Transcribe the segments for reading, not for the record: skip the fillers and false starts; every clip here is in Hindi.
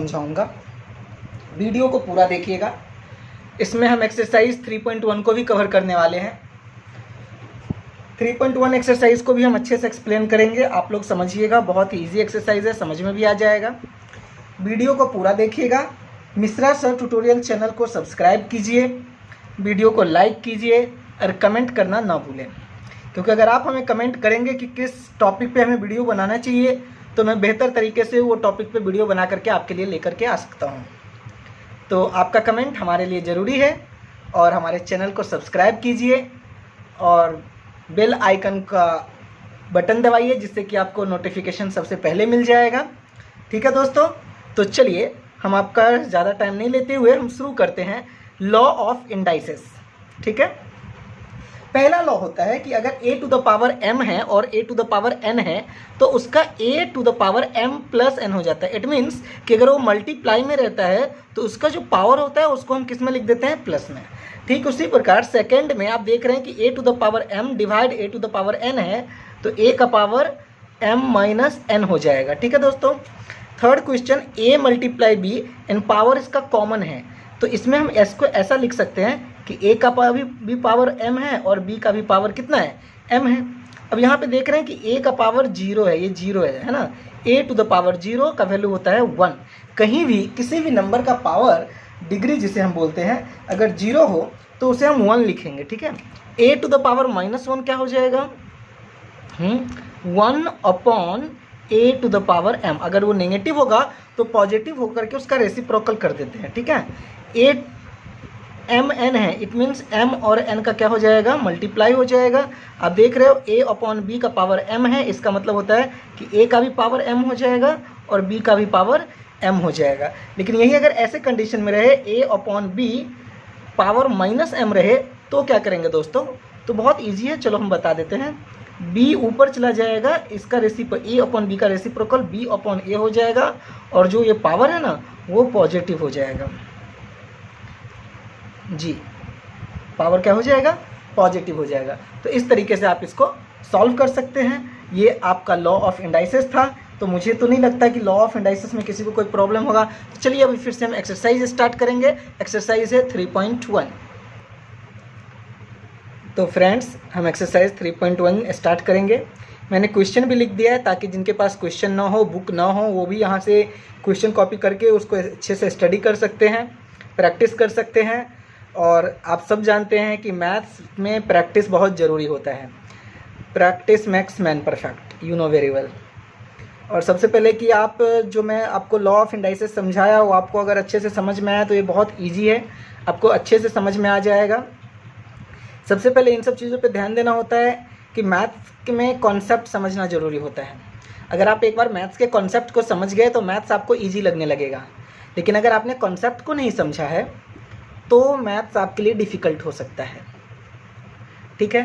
समझाऊंगा। वीडियो को पूरा देखिएगा। इसमें हम एक्सरसाइज 3.1 को भी कवर करने वाले हैं। 3.1 एक्सरसाइज को भी हम अच्छे से एक्सप्लेन करेंगे, आप लोग समझिएगा। बहुत ही ईजी एक्सरसाइज है, समझ में भी आ जाएगा। वीडियो को पूरा देखिएगा। मिश्रा सर ट्यूटोरियल चैनल को सब्सक्राइब कीजिए, वीडियो को लाइक कीजिए और कमेंट करना ना भूलें, क्योंकि अगर आप हमें कमेंट करेंगे कि किस टॉपिक पे हमें वीडियो बनाना चाहिए तो मैं बेहतर तरीके से वो टॉपिक पे वीडियो बना करके आपके लिए लेकर के आ सकता हूँ। तो आपका कमेंट हमारे लिए ज़रूरी है और हमारे चैनल को सब्सक्राइब कीजिए और बेल आइकन का बटन दबाइए, जिससे कि आपको नोटिफिकेशन सबसे पहले मिल जाएगा। ठीक है दोस्तों, तो चलिए हम आपका ज़्यादा टाइम नहीं लेते हुए हम शुरू करते हैं लॉ ऑफ इंडाइसेस। ठीक है, पहला लॉ होता है कि अगर a to the power m है और a to the power n है तो उसका a to the power m plus n हो जाता है। इट मीन्स कि अगर वो मल्टीप्लाई में रहता है तो उसका जो पावर होता है उसको हम किस में लिख देते हैं, प्लस में। ठीक उसी प्रकार सेकंड में आप देख रहे हैं कि a to the power m divide a to the power n है तो a का पावर m माइनस n हो जाएगा। ठीक है दोस्तों, third question a multiply b and power इसका कॉमन है, तो इसमें हम s को ऐसा लिख सकते हैं कि a का भी पावर m है और b का भी पावर कितना है, m है। अब यहाँ पे देख रहे हैं कि a का पावर 0 है, ये 0 है ना। a टू द पावर 0 का वैल्यू होता है 1। कहीं भी किसी भी नंबर का पावर डिग्री जिसे हम बोलते हैं अगर 0 हो तो उसे हम 1 लिखेंगे। ठीक है, a टू द पावर -1 क्या हो जाएगा, 1 upon a to the power m। अगर वो नेगेटिव होगा तो पॉजिटिव होकर के उसका रेसिप्रोकल कर देते हैं। ठीक है, a m n है, इट मीन्स m और n का क्या हो जाएगा, मल्टीप्लाई हो जाएगा। आप देख रहे हो a अपॉन b का पावर m है, इसका मतलब होता है कि a का भी पावर m हो जाएगा और b का भी पावर m हो जाएगा। लेकिन यही अगर ऐसे कंडीशन में रहे a upon b power -m रहे तो क्या करेंगे दोस्तों, तो बहुत ईजी है, चलो हम बता देते हैं। b ऊपर चला जाएगा, इसका a अपॉन b का रेसिप्रोकल b अपॉन a हो जाएगा और जो ये पावर है ना वो पॉजिटिव हो जाएगा। जी, पावर क्या हो जाएगा, पॉजिटिव हो जाएगा। तो इस तरीके से आप इसको सॉल्व कर सकते हैं। ये आपका लॉ ऑफ इंडाइसेस था। तो मुझे तो नहीं लगता कि लॉ ऑफ इंडाइसेस में किसी को कोई प्रॉब्लम होगा। तो चलिए अभी फिर से हम एक्सरसाइज स्टार्ट करेंगे। एक्सरसाइज है 3.1। तो फ्रेंड्स हम एक्सरसाइज 3.1 स्टार्ट करेंगे। मैंने क्वेश्चन भी लिख दिया है ताकि जिनके पास क्वेश्चन ना हो, बुक ना हो, वो भी यहाँ से क्वेश्चन कॉपी करके उसको अच्छे से स्टडी कर सकते हैं, प्रैक्टिस कर सकते हैं। और आप सब जानते हैं कि मैथ्स में प्रैक्टिस बहुत ज़रूरी होता है। Practice makes man perfect, you know very well. और सबसे पहले कि आप जो मैं आपको लॉ ऑफ इंडाइसेस समझाया वो आपको अगर अच्छे से समझ में आया तो ये बहुत इजी है, आपको अच्छे से समझ में आ जाएगा। सबसे पहले इन सब चीज़ों पे ध्यान देना होता है कि मैथ्स में कॉन्सेप्ट समझना ज़रूरी होता है। अगर आप एक बार मैथ्स के कॉन्सेप्ट को समझ गए तो मैथ्स आपको ईजी लगने लगेगा। लेकिन अगर आपने कॉन्सेप्ट को नहीं समझा है तो मैथ्स आपके लिए डिफ़िकल्ट हो सकता है। ठीक है,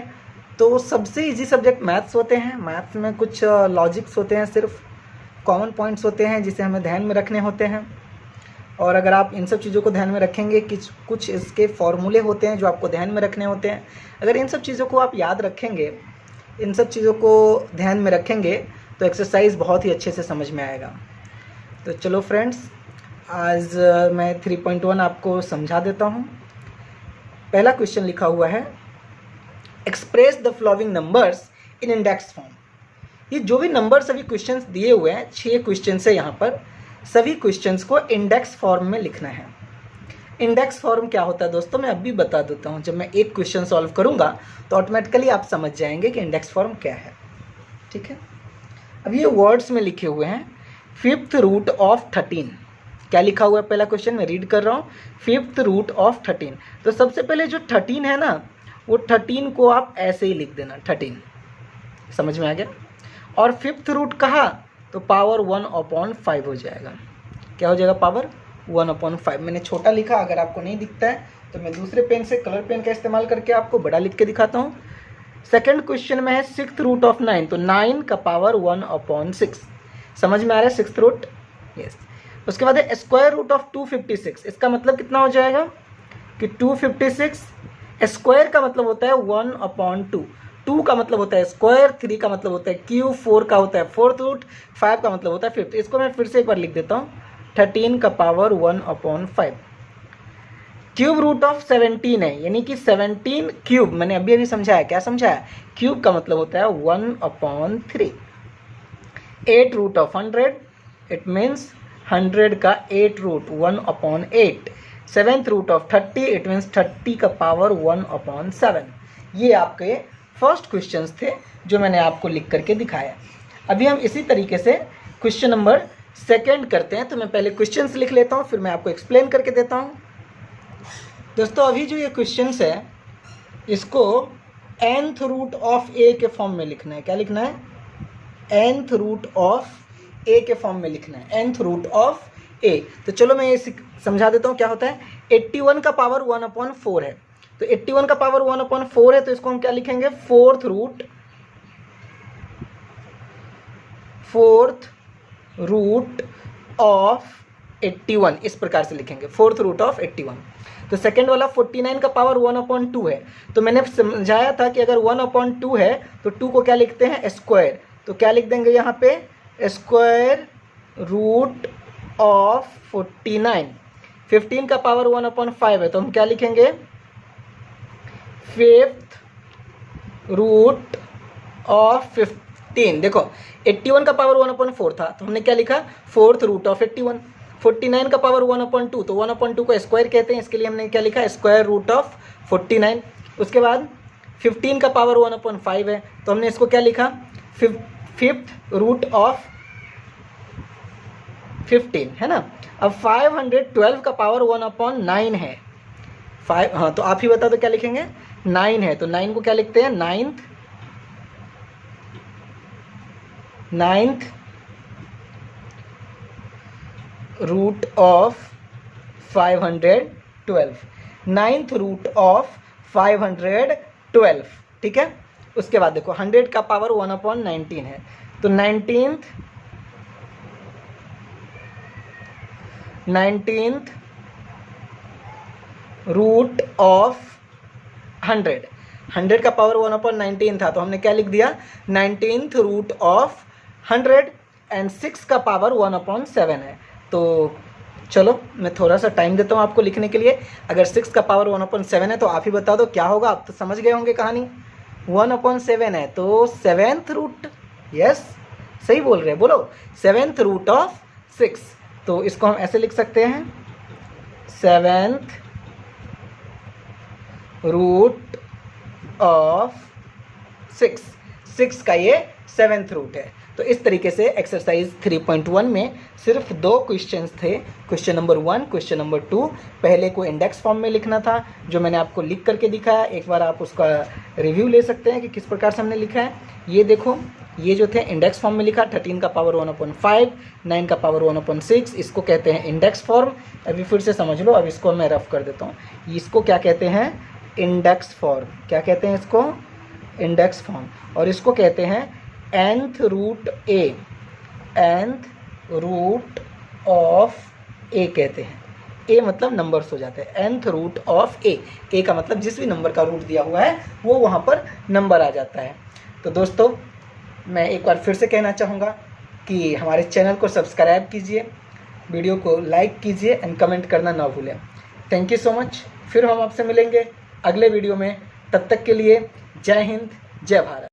तो सबसे इजी सब्जेक्ट मैथ्स होते हैं। मैथ्स में कुछ लॉजिक्स होते हैं, सिर्फ कॉमन पॉइंट्स होते हैं जिसे हमें ध्यान में रखने होते हैं। और अगर आप इन सब चीज़ों को ध्यान में रखेंगे कि कुछ इसके फॉर्मूले होते हैं जो आपको ध्यान में रखने होते हैं। अगर इन सब चीज़ों को आप याद रखेंगे, इन सब चीज़ों को ध्यान में रखेंगे तो एक्सरसाइज बहुत ही अच्छे से समझ में आएगा। तो चलो फ्रेंड्स, आज मैं 3.1 आपको समझा देता हूँ। पहला क्वेश्चन लिखा हुआ है, express the following numbers in index form. ये जो भी नंबर्स अभी क्वेश्चंस दिए हुए हैं, 6 क्वेश्चंस है यहाँ पर, सभी क्वेश्चंस को इंडेक्स फॉर्म में लिखना है। इंडेक्स फॉर्म क्या होता है दोस्तों, मैं अभी बता देता हूँ। जब मैं एक क्वेश्चन सॉल्व करूँगा तो ऑटोमेटिकली आप समझ जाएंगे कि इंडेक्स फॉर्म क्या है। ठीक है, अब ये वर्ड्स में लिखे हुए हैं, 5th रूट ऑफ 13। क्या लिखा हुआ है पहला क्वेश्चन, मैं रीड कर रहा हूँ, 5th रूट ऑफ 13। तो सबसे पहले जो 13 है ना, वो 13 को आप ऐसे ही लिख देना, 13। समझ में आ गया। और 5th रूट कहा तो पावर 1/5 हो जाएगा। क्या हो जाएगा, पावर 1/5। मैंने छोटा लिखा, अगर आपको नहीं दिखता है तो मैं दूसरे पेन से, कलर पेन का इस्तेमाल करके आपको बड़ा लिख के दिखाता हूँ। सेकंड क्वेश्चन में है 6th रूट ऑफ 9, तो 9 का पावर 1/6। समझ में आ रहा है 6th रूट, यस। उसके बाद है स्क्वायर रूट ऑफ 256। इसका मतलब कितना हो जाएगा कि 256 स्क्वायर का मतलब होता है 1/2। 2 का मतलब होता है स्क्वायर, 3 का मतलब होता है क्यूब, 4 का होता है 4th रूट, 5 का मतलब होता है 5th। इसको मैं फिर से एक बार लिख देता हूँ, 13 का पावर 1/5। क्यूब रूट ऑफ 17 है, यानी कि 17 क्यूब, मैंने अभी अभी समझाया, क्या समझाया? क्यूब का मतलब होता है 1/3। 8 रूट ऑफ 100, इट मीन्स 100 का 8 root 1/8। 7th root of 30, it means 30 का पावर 1/7। ये आपके फर्स्ट क्वेश्चंस थे जो मैंने आपको लिख करके दिखाया। अभी हम इसी तरीके से क्वेश्चन नंबर 2 करते हैं। तो मैं पहले क्वेश्चंस लिख लेता हूँ, फिर मैं आपको एक्सप्लेन करके देता हूँ। दोस्तों अभी जो ये क्वेश्चंस है इसको nth रूट ऑफ a के फॉर्म में लिखना है। क्या लिखना है? nth रूट ऑफ a के फॉर्म में लिखना है, nth रूट ऑफ a। तो चलो मैं ये समझा देता हूँ क्या होता है। 81 का पावर 1/4 है, तो 81 का पावर 1/4 है, तो इसको हम क्या लिखेंगे? फोर्थ रूट ऑफ 81, इस प्रकार से लिखेंगे, फोर्थ रूट ऑफ 81। तो सेकेंड वाला 49 का पावर 1/2 है, तो मैंने समझाया था कि अगर 1/2 है तो 2 को क्या लिखते हैं? स्क्वायर। तो क्या लिख देंगे यहाँ पे? Square root of 49। 15 का पावर 1/5 है, तो हम क्या लिखेंगे? Fifth root of 15। देखो 81 का पावर 1/4 था, तो हमने क्या लिखा? Fourth root of 81। 49 का पावर 1/2, तो 1/2 को स्क्वायर कहते हैं, इसके लिए हमने क्या लिखा? Square root of 49। उसके बाद 15 का पावर 1/5 है, तो हमने इसको क्या लिखा? फिफ्थ रूट ऑफ 15, है ना। अब 512 का पावर 1/9 है। हाँ, तो आप ही बता दो क्या लिखेंगे? 9 है, तो 9 को क्या लिखते हैं? Ninth root of 512। 9th root of 512, ठीक है। उसके बाद देखो 100 का पावर 1/19 है, तो 19th रूट ऑफ 100। 100 का पावर 1/19 था, तो हमने क्या लिख दिया? 19th root of 100। एंड 6 का पावर 1/7 है। तो चलो मैं थोड़ा सा टाइम देता हूँ आपको लिखने के लिए। अगर 6 का पावर 1/7 है तो आप ही बता दो क्या होगा। आप तो समझ गए होंगे कहानी। 1/7 है तो 7th रूट, यस सही बोल रहे हैं, बोलो 7th रूट ऑफ 6। तो इसको हम ऐसे लिख सकते हैं, 7th रूट ऑफ 6। 6 का ये 7th रूट है। तो इस तरीके से एक्सरसाइज 3.1 में सिर्फ 2 क्वेश्चंस थे, क्वेश्चन नंबर 1, क्वेश्चन नंबर 2। पहले को इंडेक्स फॉर्म में लिखना था जो मैंने आपको लिख करके दिखाया। एक बार आप उसका रिव्यू ले सकते हैं कि किस प्रकार से हमने लिखा है। ये देखो, ये जो थे इंडेक्स फॉर्म में लिखा, 13 का पावर 1/5, 9 का पावर 1/6, इसको कहते हैं इंडेक्स फॉर्म। अभी फिर से समझ लो, अब इसको मैं रफ कर देता हूँ। इसको क्या कहते हैं? Index form. क्या कहते हैं इसको? Index form. और इसको कहते हैं nth root a, nth root of a कहते हैं। a मतलब नंबर्स हो जाते हैं, nth root of a। a का मतलब जिस भी नंबर का रूट दिया हुआ है वो वहाँ पर नंबर आ जाता है। तो दोस्तों मैं एक बार फिर से कहना चाहूँगा कि हमारे चैनल को सब्सक्राइब कीजिए, वीडियो को लाइक कीजिए एंड कमेंट करना ना भूलें। Thank you so much. फिर हम आपसे मिलेंगे अगले वीडियो में। तब तक के लिए जय हिंद, जय भारत।